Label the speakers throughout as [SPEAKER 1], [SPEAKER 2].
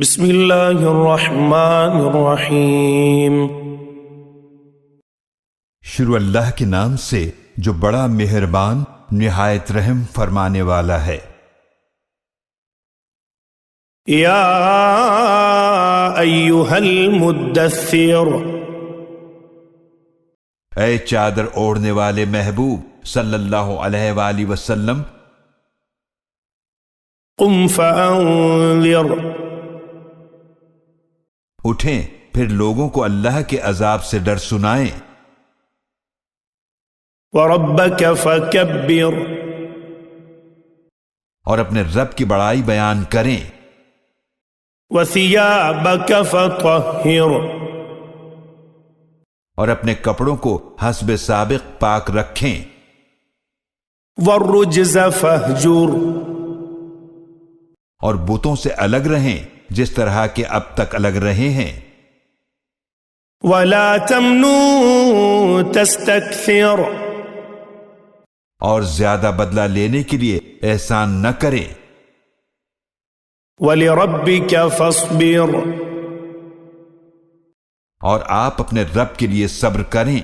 [SPEAKER 1] بسم اللہ الرحمن الرحیم۔
[SPEAKER 2] شروع اللہ کے نام سے جو بڑا مہربان نہایت رحم فرمانے والا ہے۔
[SPEAKER 1] یا ایھا المدثر،
[SPEAKER 2] اے چادر اوڑھنے والے محبوب صلی اللہ علیہ وآلہ وسلم،
[SPEAKER 1] قم فانذر،
[SPEAKER 2] اٹھیں پھر لوگوں کو اللہ کے عذاب سے ڈر سنائیں،
[SPEAKER 1] وربک فکبر،
[SPEAKER 2] اور اپنے رب کی بڑائی بیان کریں،
[SPEAKER 1] وثیابک فطہر،
[SPEAKER 2] اور اپنے کپڑوں کو حسب سابق پاک رکھیں،
[SPEAKER 1] والرجز فہجر،
[SPEAKER 2] اور بتوں سے الگ رہیں جس طرح کے اب تک الگ رہے ہیں،
[SPEAKER 1] ولا تمنن تستکثر،
[SPEAKER 2] اور زیادہ بدلہ لینے کے لیے احسان نہ کریں،
[SPEAKER 1] ولربک فاصبر،
[SPEAKER 2] اور آپ اپنے رب کے لیے صبر کریں۔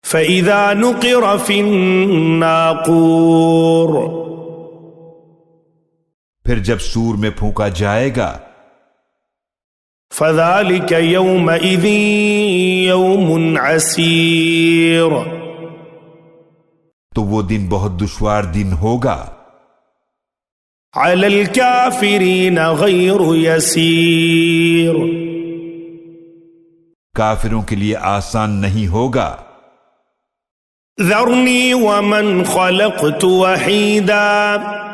[SPEAKER 1] فَإِذَا نُقِرَ فِي النَّاقُورِ،
[SPEAKER 2] پھر جب سور میں پھونکا جائے گا،
[SPEAKER 1] فَذَلِكَ يَوْمَئِذٍ يَوْمٌ عَسِيرٌ،
[SPEAKER 2] تو وہ دن بہت دشوار دن ہوگا،
[SPEAKER 1] عَلَى الْكَافِرِينَ غَيْرُ يَسِيرٌ،
[SPEAKER 2] کافروں کے لیے آسان نہیں ہوگا۔
[SPEAKER 1] ذَرْنِي وَمَنْ خَلَقْتُ وَحِيدًا،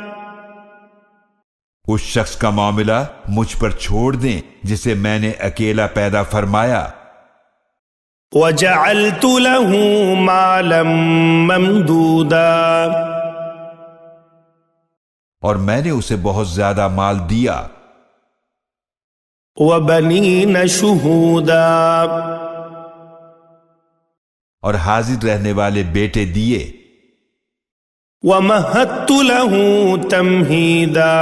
[SPEAKER 2] اس شخص کا معاملہ مجھ پر چھوڑ دیں جسے میں نے اکیلا پیدا فرمایا،
[SPEAKER 1] وَجَعَلْتُ لَهُ مَالًا مَمْدُودًا،
[SPEAKER 2] اور میں نے اسے بہت زیادہ مال دیا،
[SPEAKER 1] وَبَنِينَ شُهُودًا،
[SPEAKER 2] اور حاضر رہنے والے بیٹے دیے،
[SPEAKER 1] وَمَهَّدتُّ لَهُ تَمْهِيدًا،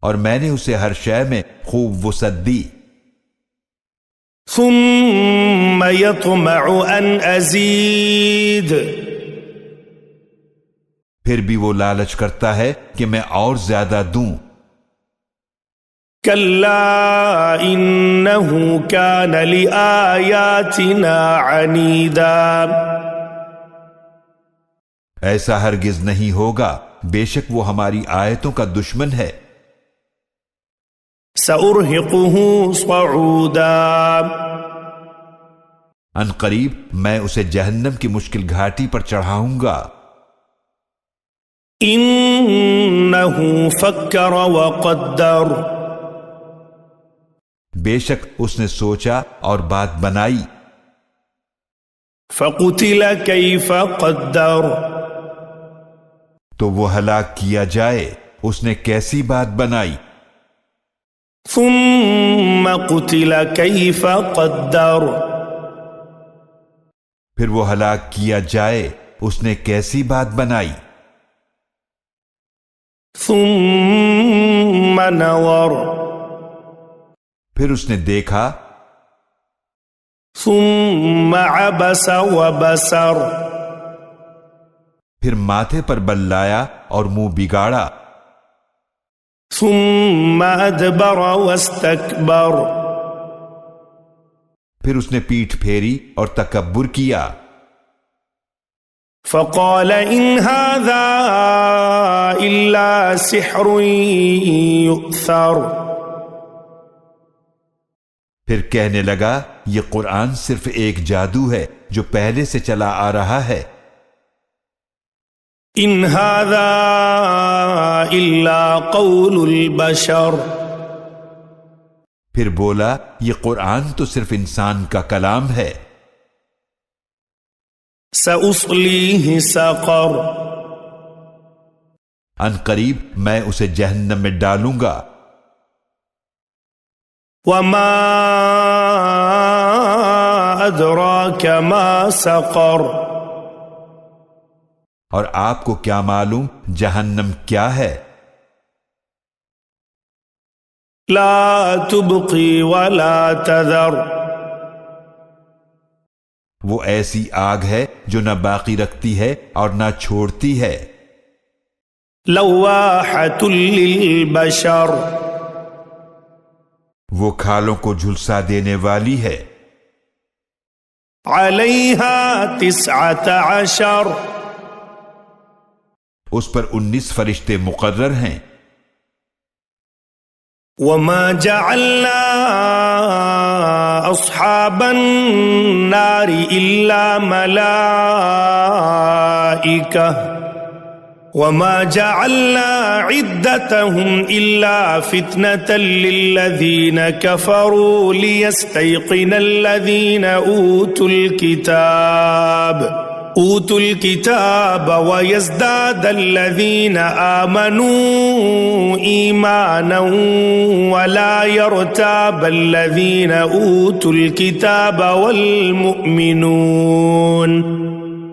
[SPEAKER 2] اور میں نے اسے ہر شے میں خوب وسعت دی،
[SPEAKER 1] ثُمَّ يَطْمَعُ أَنْ أَزِيدَ،
[SPEAKER 2] پھر بھی وہ لالچ کرتا ہے کہ میں اور زیادہ دوں،
[SPEAKER 1] كَلَّا إِنَّهُ كَانَ لِآيَاتِنَا عَنِيدًا،
[SPEAKER 2] ایسا ہرگز نہیں ہوگا، بے شک وہ ہماری آیتوں کا دشمن ہے،
[SPEAKER 1] سَأُرْهِقُهُ صَعُودًا،
[SPEAKER 2] ان قریب میں اسے جہنم کی مشکل گھاٹی پر چڑھاؤں گا،
[SPEAKER 1] إِنَّهُ فَكَّرَ وَقَدَّرَ،
[SPEAKER 2] بے شک اس نے سوچا اور بات بنائی،
[SPEAKER 1] فَقُتِلَ كَيْفَ قَدَّرَ،
[SPEAKER 2] تو وہ ہلاک کیا جائے اس نے کیسی بات بنائی،
[SPEAKER 1] ثُمَّ قُتِلَ كَيْفَ قَدَّرَ،
[SPEAKER 2] پھر وہ ہلاک کیا جائے اس نے کیسی بات بنائی،
[SPEAKER 1] ثُمَّ نَظَرَ،
[SPEAKER 2] پھر اس نے دیکھا،
[SPEAKER 1] ثُمَّ عَبَسَ وَبَسَرَ،
[SPEAKER 2] پھر ماتھے پر بل لایا اور منہ بگاڑا،
[SPEAKER 1] ثُمَّ أَدْبَرَ وَاسْتَكْبَرَ،
[SPEAKER 2] پھر اس نے پیٹھ پھیری اور تکبر کیا،
[SPEAKER 1] فَقَالَ إِنْ هَذَا إِلَّا سِحْرٌ يُؤْثَرُ،
[SPEAKER 2] پھر کہنے لگا یہ قرآن صرف ایک جادو ہے جو پہلے سے چلا آ رہا ہے،
[SPEAKER 1] إِنْ هَذَا إِلَّا قَوْلُ الْبَشَرِ،
[SPEAKER 2] پھر بولا یہ قرآن تو صرف انسان کا کلام ہے،
[SPEAKER 1] سَأُصْلِيهِ سَقَرَ،
[SPEAKER 2] ان قریب میں اسے جہنم میں ڈالوں گا،
[SPEAKER 1] وَمَا أَدْرَاكَ مَا سَقَرَ،
[SPEAKER 2] اور آپ کو کیا معلوم جہنم کیا ہے؟
[SPEAKER 1] لا تبقي ولا تذر.
[SPEAKER 2] وہ ایسی آگ ہے جو نہ باقی رکھتی ہے اور نہ چھوڑتی ہے.
[SPEAKER 1] لواحة للبشر.
[SPEAKER 2] وہ کھالوں کو جھلسا دینے والی ہے.
[SPEAKER 1] عليها 19.
[SPEAKER 2] اس پر 19 فرشتے مقرر ہیں.
[SPEAKER 1] وما جعلنا أصحاب النار إلا ملائكة وما جعلنا عدتهم إلا فتنة للذين كفروا ليستيقن الذين أوتوا الكتاب ويزداد الذين آمنوا إيمانا ولا يرتاب الذين أوتوا الكتاب والمؤمنون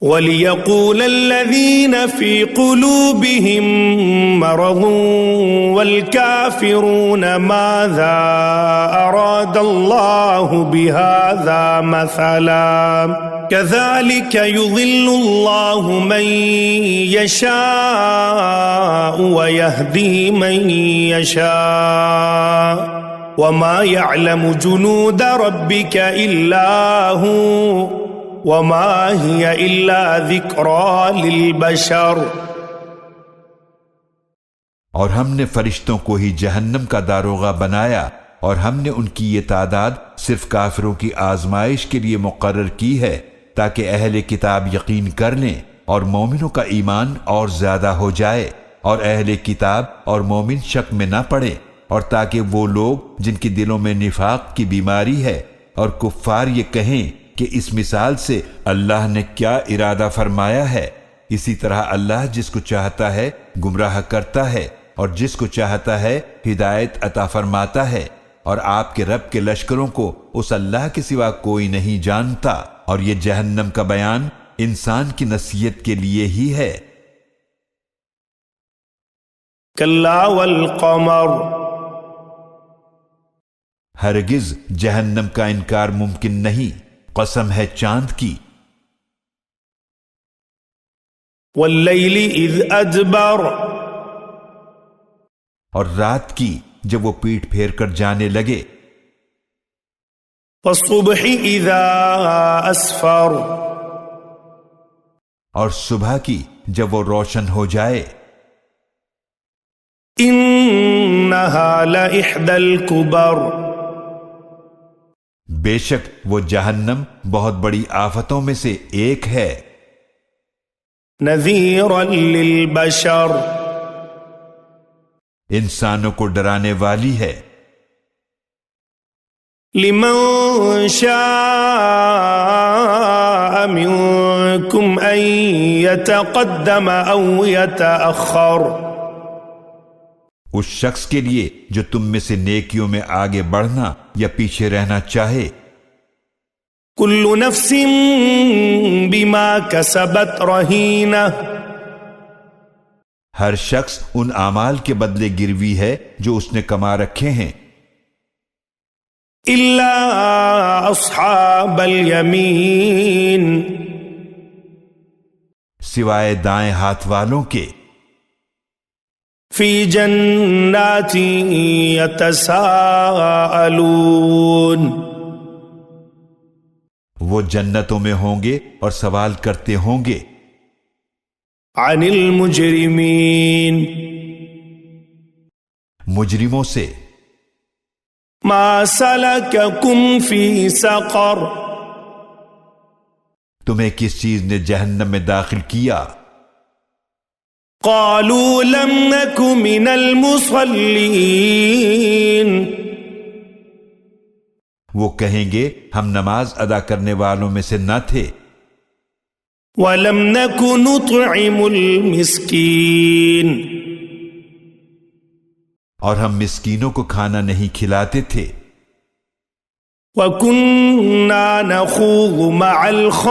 [SPEAKER 1] وليقول الذين في قلوبهم مرض والكافرون ماذا أراد الله بهذا مثلا كذلك يضل الله من يشاء ويهدي من يشاء وما يعلم جنود ربك إلا هو وما هي إلا ذكرى للبشر.
[SPEAKER 2] اور ہم نے فرشتوں کو ہی جہنم کا داروغہ بنایا اور ہم نے ان کی یہ تعداد صرف کافروں کی آزمائش کے لیے مقرر کی ہے تاکہ اہل کتاب یقین کر لیں اور مومنوں کا ایمان اور زیادہ ہو جائے اور اہل کتاب اور مومن شک میں نہ پڑے اور تاکہ وہ لوگ جن کی دلوں میں نفاق کی بیماری ہے اور کفار یہ کہیں کہ اس مثال سے اللہ نے کیا ارادہ فرمایا ہے. اسی طرح اللہ جس کو چاہتا ہے گمراہ کرتا ہے اور جس کو چاہتا ہے ہدایت عطا فرماتا ہے اور آپ کے رب کے لشکروں کو اس اللہ کے سوا کوئی نہیں جانتا. اور یہ جہنم کا بیان انسان کی نصیحت کے لیے ہی ہے.
[SPEAKER 1] کلا والقمر.
[SPEAKER 2] ہرگز جہنم کا انکار ممکن نہیں، قسم ہے چاند کی.
[SPEAKER 1] واللیل اذ ادبر.
[SPEAKER 2] اور رات کی جب وہ پیٹ پھیر کر جانے لگے.
[SPEAKER 1] والصبح اذا اسفر.
[SPEAKER 2] اور صبح کی جب وہ روشن ہو جائے.
[SPEAKER 1] انہا لإحدى الكبر.
[SPEAKER 2] بے شک وہ جہنم بہت بڑی آفتوں میں سے ایک ہے.
[SPEAKER 1] نذیرا للبشر.
[SPEAKER 2] انسانوں کو ڈرانے والی ہے.
[SPEAKER 1] لمن شاء منکم ان یتقدم او یتأخر.
[SPEAKER 2] اس شخص کے لیے جو تم میں سے نیکیوں میں آگے بڑھنا یا پیچھے رہنا چاہے.
[SPEAKER 1] کل نفس بما کسبت رہینہ.
[SPEAKER 2] ہر شخص ان اعمال کے بدلے گروی ہے جو اس نے کما رکھے ہیں.
[SPEAKER 1] الا اصحاب الیمین.
[SPEAKER 2] سوائے دائیں ہاتھ والوں کے.
[SPEAKER 1] فی جنات یتساءلون.
[SPEAKER 2] وہ جنتوں میں ہوں گے اور سوال کرتے ہوں گے.
[SPEAKER 1] عن المجرمین.
[SPEAKER 2] مجرموں سے.
[SPEAKER 1] ما سلککم فی سقر.
[SPEAKER 2] تمہیں کس چیز نے جہنم میں داخل کیا؟
[SPEAKER 1] قالوا لم نک من المصلین.
[SPEAKER 2] وہ کہیں گے ہم نماز ادا کرنے والوں میں سے نہ تھے.
[SPEAKER 1] ولم نک نطعم المسکین.
[SPEAKER 2] اور ہم مسکینوں کو کھانا نہیں کھلاتے تھے.
[SPEAKER 1] وَكُنَّا نَخُوضُ مَعَ الْخَائِضِينَ.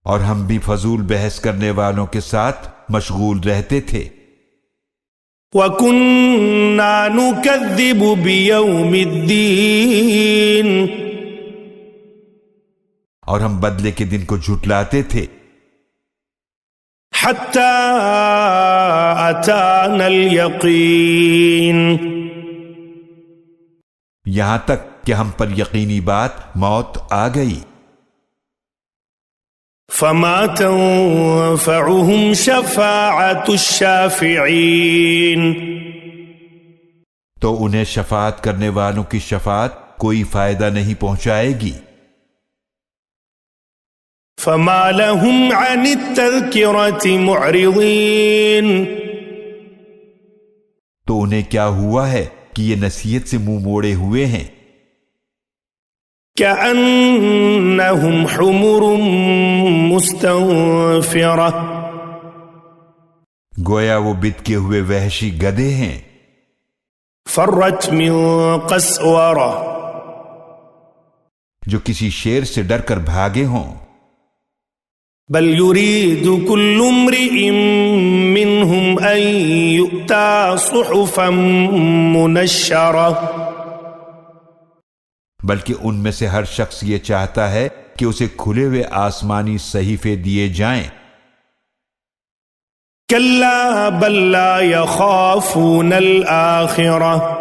[SPEAKER 2] اور ہم بھی فضول بحث کرنے والوں کے ساتھ مشغول رہتے تھے.
[SPEAKER 1] وَكُنَّا نُكَذِّبُ بِيَوْمِ الدِّينِ
[SPEAKER 2] اور ہم بدلے کے دن کو جھٹلاتے تھے
[SPEAKER 1] حَتَّى أَتَانَا الْيَقِينُ
[SPEAKER 2] یہاں تک کہ ہم پر یقینی بات موت آ گئی
[SPEAKER 1] فَمَا تَنفَعُهُمْ شَفَاعَةُ الشَّافِعِينَ
[SPEAKER 2] تو انہیں شفاعت کرنے والوں کی شفاعت کوئی فائدہ نہیں پہنچائے گی
[SPEAKER 1] فَمَا لَهُمْ عَنِ التَّذْكِرَةِ مُعْرِضِينَ
[SPEAKER 2] تو انہیں کیا ہوا ہے کہ یہ نصیحت سے منہ موڑے ہوئے ہیں
[SPEAKER 1] كَأَنَّهُمْ حُمُرٌ مُسْتَنفِرَةٌ
[SPEAKER 2] گویا وہ بتکے ہوئے وحشی گدھے ہیں
[SPEAKER 1] فَرَّتْ مِن قَسْوَرَةٍ
[SPEAKER 2] جو کسی شیر سے ڈر کر بھاگے ہوں
[SPEAKER 1] بل يريد كل امرئ منهم أن يؤتى صحفا منشرة
[SPEAKER 2] بلکہ ان میں سے ہر شخص یہ چاہتا ہے کہ اسے کھلے ہوئے آسمانی صحیفے دیے جائیں
[SPEAKER 1] كلا بل لا يخافون الآخرة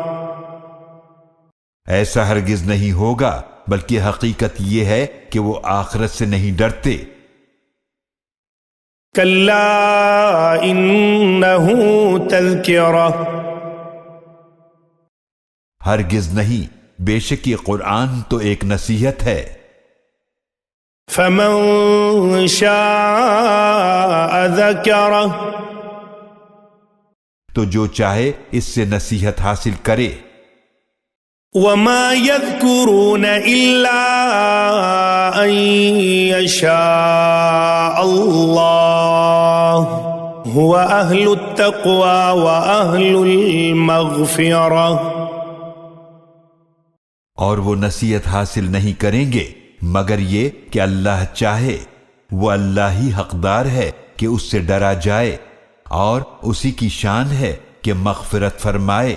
[SPEAKER 2] ایسا ہرگز نہیں ہوگا بلکہ حقیقت یہ ہے کہ وہ آخرت سے نہیں ڈرتے
[SPEAKER 1] كلا إنه تذكرة
[SPEAKER 2] ہرگز نہیں بے شک یہ قرآن تو ایک نصیحت ہے
[SPEAKER 1] فمن شاء ذكره
[SPEAKER 2] تو جو چاہے اس سے نصیحت حاصل کرے
[SPEAKER 1] وما يذكرون إلا أن يشاء الله هو أهل التقوى وأهل المغفرة
[SPEAKER 2] اور وہ نصیحت حاصل نہیں کریں گے مگر یہ کہ اللہ چاہے وہ اللہ ہی حقدار ہے کہ اس سے ڈرا جائے اور اسی کی شان ہے کہ مغفرت فرمائے